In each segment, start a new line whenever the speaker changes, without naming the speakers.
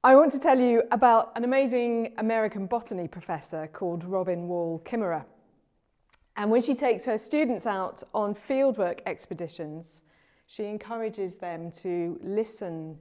I want to tell you about an amazing American botany professor called Robin Wall Kimmerer. And when she takes her students out on fieldwork expeditions, she encourages them to listen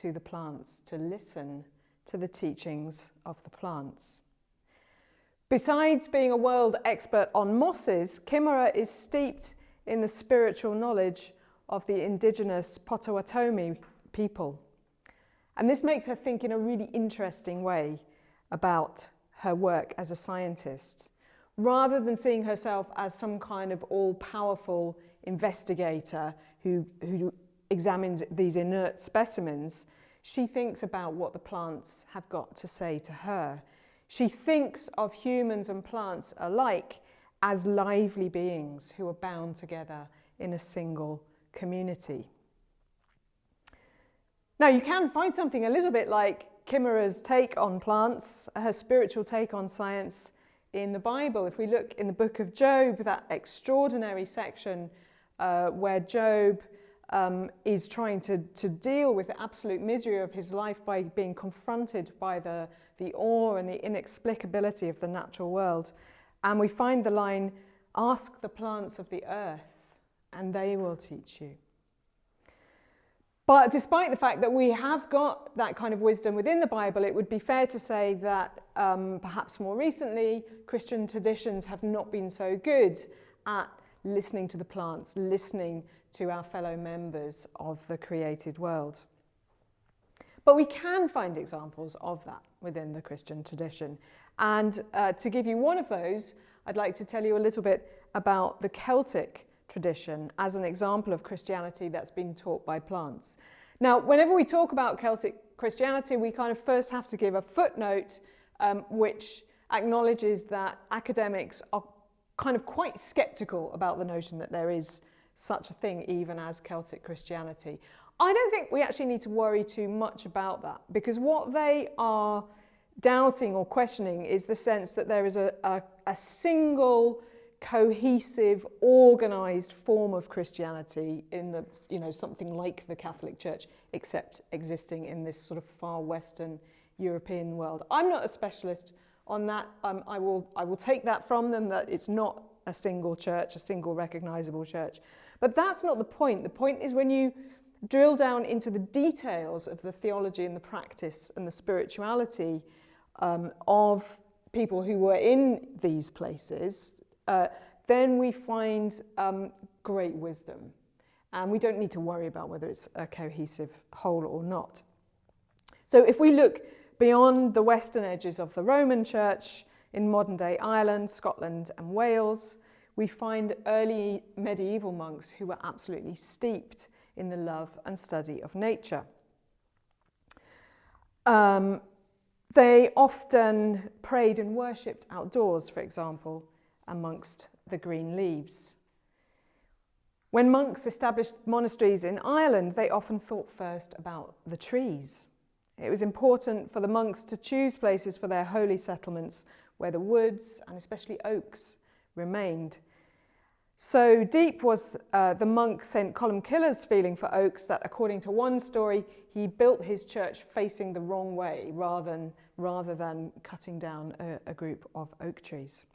to the plants, to listen to the teachings of the plants. Besides being a world expert on mosses, Kimmerer is steeped in the spiritual knowledge of the indigenous Potawatomi people. And this makes her think in a really interesting way about her work as a scientist. Rather than seeing herself as some kind of all-powerful investigator who examines these inert specimens, she thinks about what the plants have got to say to her. She thinks of humans and plants alike as lively beings who are bound together in a single community. Now, you can find something a little bit like Kimmerer's take on plants, her spiritual take on science, in the Bible. If we look in the book of Job, that extraordinary section where Job is trying to deal with the absolute misery of his life by being confronted by the awe and the inexplicability of the natural world. And we find the line, "Ask the plants of the earth, and they will teach you." But despite the fact that we have got that kind of wisdom within the Bible, it would be fair to say that perhaps more recently, Christian traditions have not been so good at listening to the plants, listening to our fellow members of the created world. But we can find examples of that within the Christian tradition. And to give you one of those, I'd like to tell you a little bit about the Celtic tradition as an example of Christianity that's been taught by plants. Now, whenever we talk about Celtic Christianity, we kind of first have to give a footnote which acknowledges that academics are kind of quite sceptical about the notion that there is such a thing even as Celtic Christianity. I don't think we actually need to worry too much about that, because what they are doubting or questioning is the sense that there is a single cohesive, organised form of Christianity in the, something like the Catholic Church, except existing in this sort of far Western European world. I'm not a specialist on that. I will take that from them, that it's not a single church, a single recognisable church. But that's not the point. The point is when you drill down into the details of the theology and the practice and the spirituality of people who were in these places, then we find great wisdom. And we don't need to worry about whether it's a cohesive whole or not. So if we look beyond the western edges of the Roman Church in modern-day Ireland, Scotland and Wales, we find early medieval monks who were absolutely steeped in the love and study of nature. They often prayed and worshipped outdoors, for example, amongst the green leaves. When monks established monasteries in Ireland, they often thought first about the trees. It was important for the monks to choose places for their holy settlements where the woods, and especially oaks, remained. So deep was the monk St. Columcille's feeling for oaks that, according to one story, he built his church facing the wrong way rather than cutting down a group of oak trees.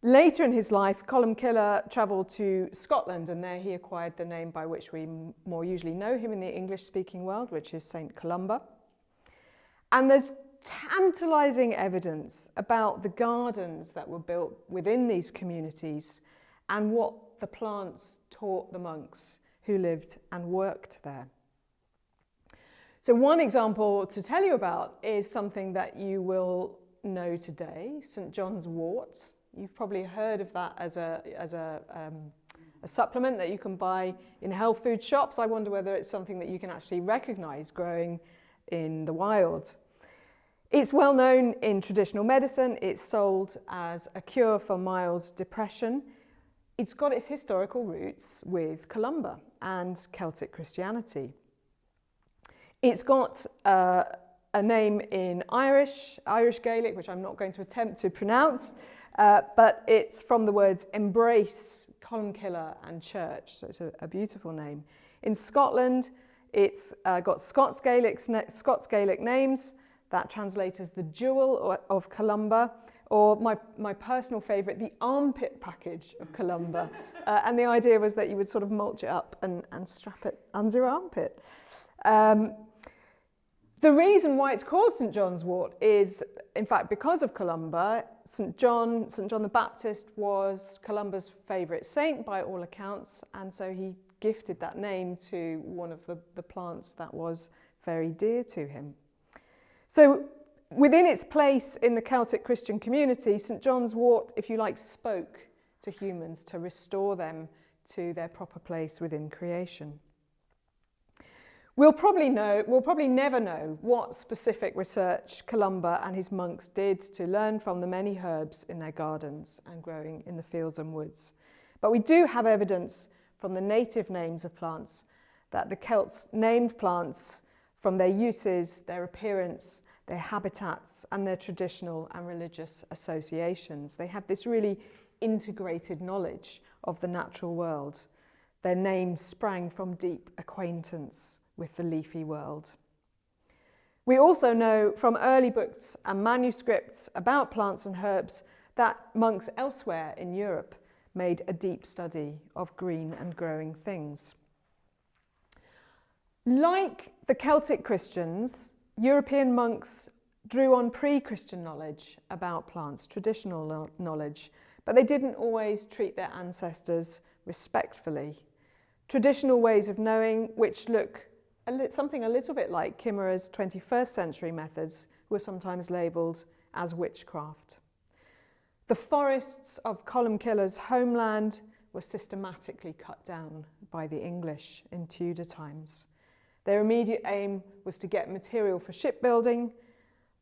Later in his life, Columcille travelled to Scotland, and there he acquired the name by which we more usually know him in the English-speaking world, which is St. Columba. And there's tantalising evidence about the gardens that were built within these communities and what the plants taught the monks who lived and worked there. So one example to tell you about is something that you will know today, St. John's wort. You've probably heard of that as a supplement that you can buy in health food shops. I wonder whether it's something that you can actually recognise growing in the wild. It's well known in traditional medicine. It's sold as a cure for mild depression. It's got its historical roots with Columba and Celtic Christianity. It's got a name in Irish Gaelic, which I'm not going to attempt to pronounce, but it's from the words embrace, Columcille and church, so it's a beautiful name. In Scotland, It's got Scots Gaelic names that translate as the jewel of Columba, or my personal favourite, the armpit package of Columba. And the idea was that you would sort of mulch it up and strap it under your armpit. The reason why it's called St. John's wort is, in fact, because of Columba. St. John the Baptist was Columba's favourite saint by all accounts, and so he gifted that name to one of the plants that was very dear to him. So within its place in the Celtic Christian community, St. John's wort, if you like, spoke to humans to restore them to their proper place within creation. We'll probably never know what specific research Columba and his monks did to learn from the many herbs in their gardens and growing in the fields and woods. But we do have evidence from the native names of plants that the Celts named plants from their uses, their appearance, their habitats, and their traditional and religious associations. They had this really integrated knowledge of the natural world. Their names sprang from deep acquaintance with the leafy world. We also know from early books and manuscripts about plants and herbs that monks elsewhere in Europe made a deep study of green and growing things. Like the Celtic Christians, European monks drew on pre-Christian knowledge about plants, traditional knowledge, but they didn't always treat their ancestors respectfully. Traditional ways of knowing, which look something a little bit like Kimmerer's 21st century methods, were sometimes labelled as witchcraft. The forests of Columbkilla's homeland were systematically cut down by the English in Tudor times. Their immediate aim was to get material for shipbuilding,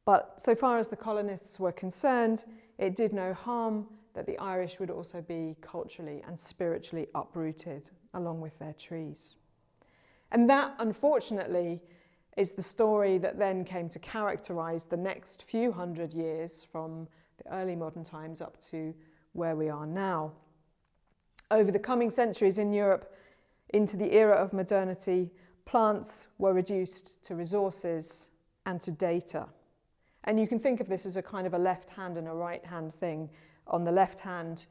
but so far as the colonists were concerned, it did no harm that the Irish would also be culturally and spiritually uprooted along with their trees. And that, unfortunately, is the story that then came to characterise the next few hundred years from the early modern times up to where we are now. Over the coming centuries in Europe, into the era of modernity, plants were reduced to resources and to data. And you can think of this as a kind of a left hand and a right hand thing. On the left hand,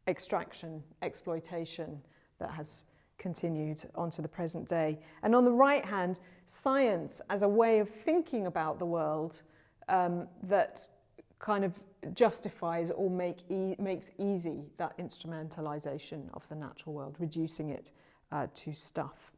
extraction, exploitation that has continued onto the present day. And on the right hand, science as a way of thinking about the world that kind of justifies or makes easy that instrumentalization of the natural world, reducing it to stuff.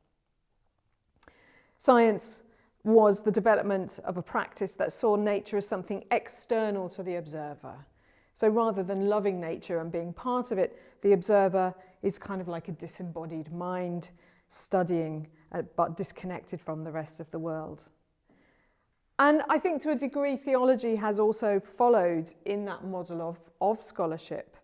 Science was the development of a practice that saw nature as something external to the observer. So rather than loving nature and being part of it, the observer is kind of like a disembodied mind, studying but disconnected from the rest of the world. And I think to a degree theology has also followed in that model of scholarship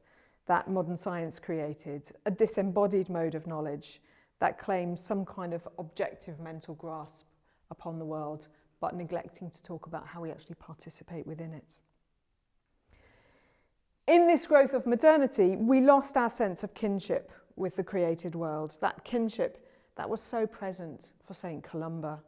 that modern science created, a disembodied mode of knowledge that claims some kind of objective mental grasp upon the world, but neglecting to talk about how we actually participate within it. In this growth of modernity, we lost our sense of kinship with the created world, that kinship that was so present for St. Columba.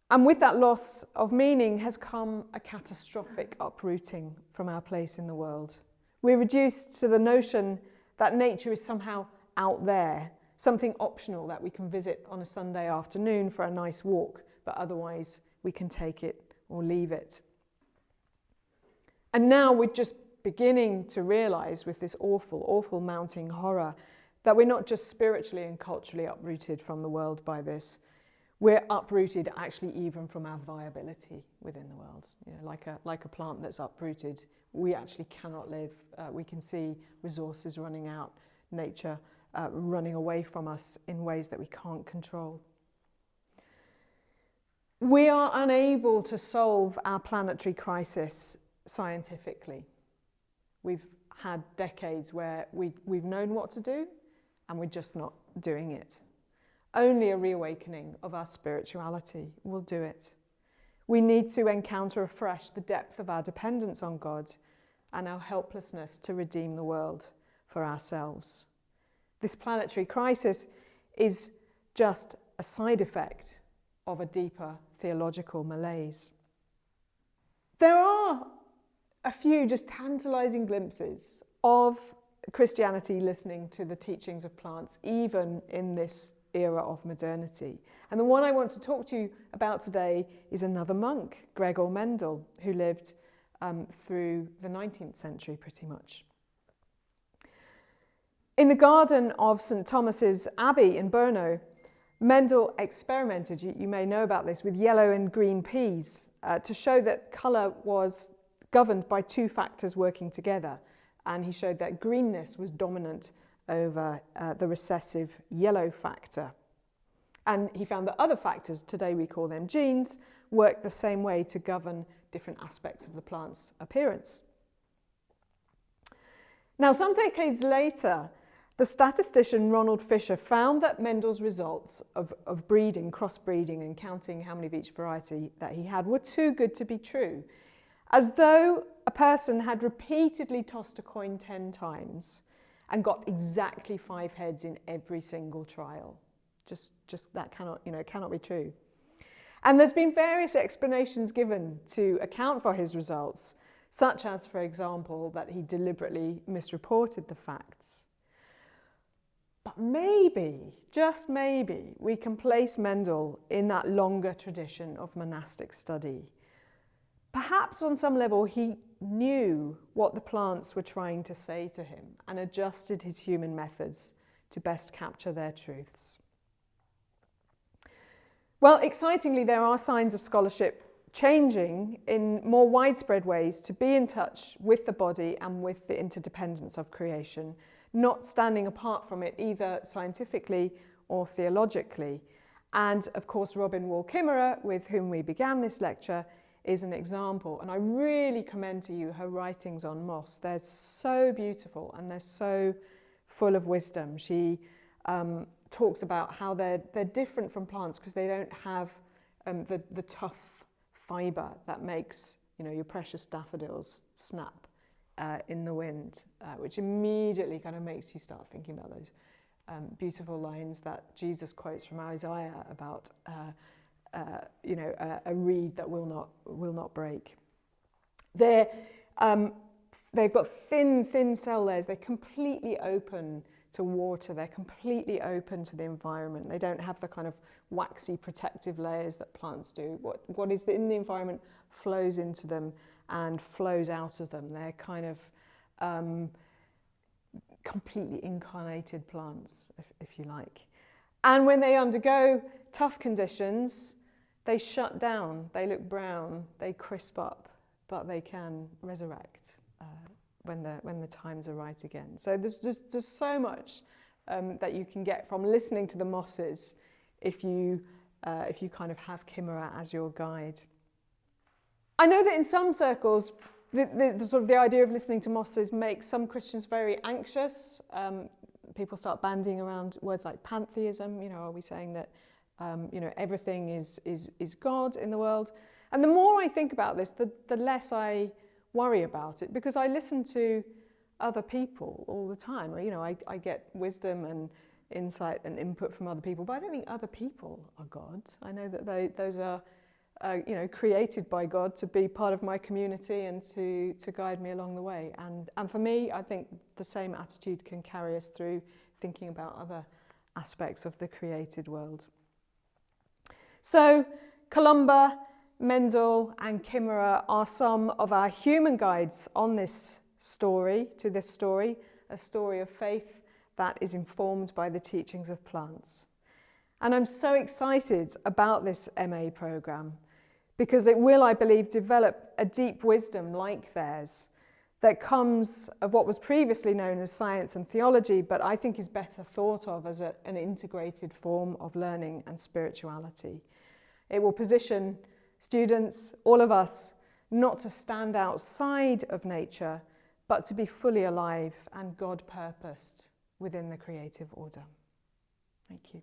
And with that loss of meaning has come a catastrophic uprooting from our place in the world. We're reduced to the notion that nature is somehow out there, something optional that we can visit on a Sunday afternoon for a nice walk, but otherwise we can take it or leave it. And now we're just beginning to realise with this awful, awful mounting horror that we're not just spiritually and culturally uprooted from the world by this, we're uprooted actually even from our viability within the world. You know, like a plant that's uprooted, we actually cannot live. We can see resources running out, nature running away from us in ways that we can't control. We are unable to solve our planetary crisis scientifically. We've had decades where we've known what to do and we're just not doing it. Only a reawakening of our spirituality will do it. We need to encounter afresh the depth of our dependence on God and our helplessness to redeem the world for ourselves. This planetary crisis is just a side effect of a deeper theological malaise. There are a few just tantalising glimpses of Christianity listening to the teachings of plants, even in this era of modernity. And the one I want to talk to you about today is another monk, Gregor Mendel, who lived through the 19th century pretty much. In the garden of St. Thomas's Abbey in Brno, Mendel experimented, you may know about this, with yellow and green peas to show that colour was governed by two factors working together. And he showed that greenness was dominant over the recessive yellow factor. And he found that other factors, today we call them genes, work the same way to govern different aspects of the plant's appearance. Now, some decades later, the statistician Ronald Fisher found that Mendel's results of breeding, crossbreeding, and counting how many of each variety that he had were too good to be true, as though a person had repeatedly tossed a coin 10 times and got exactly 5 heads in every single trial. Just that cannot be true. And there's been various explanations given to account for his results, such as, for example, that he deliberately misreported the facts. But maybe, just maybe, we can place Mendel in that longer tradition of monastic study. Perhaps on some level he knew what the plants were trying to say to him and adjusted his human methods to best capture their truths. Well, excitingly, there are signs of scholarship changing in more widespread ways to be in touch with the body and with the interdependence of creation, not standing apart from it either scientifically or theologically. And of course, Robin Wall-Kimmerer, with whom we began this lecture, is an example. And I really commend to you her writings on moss. They're so beautiful and they're so full of wisdom. She talks about how they're different from plants because they don't have the tough fibre that makes your precious daffodils snap in the wind, which immediately kind of makes you start thinking about those beautiful lines that Jesus quotes from Isaiah about a reed that will not break. They've got thin cell layers. They're completely open to water. They're completely open to the environment. They don't have the kind of waxy protective layers that plants do. What is in the environment flows into them and flows out of them. They're kind of completely incarnated plants, if you like. And when they undergo tough conditions, they shut down, they look brown, they crisp up, but they can resurrect when the times are right again. So there's just so much that you can get from listening to the mosses if you kind of have Kimmerer as your guide. I know that in some circles, the idea of listening to mosses makes some Christians very anxious. People start bandying around words like pantheism. Are we saying that everything is God in the world? And the more I think about this, the less I worry about it, because I listen to other people all the time. I get wisdom and insight and input from other people, but I don't think other people are God. I know that those are created by God to be part of my community and to guide me along the way. And for me, I think the same attitude can carry us through thinking about other aspects of the created world. So Columba, Mendel and Kimmerer are some of our human guides on this story, a story of faith that is informed by the teachings of plants. And I'm so excited about this MA programme because it will, I believe, develop a deep wisdom like theirs that comes of what was previously known as science and theology, but I think is better thought of as an integrated form of learning and spirituality. It will position students, all of us, not to stand outside of nature, but to be fully alive and God-purposed within the creative order. Thank you.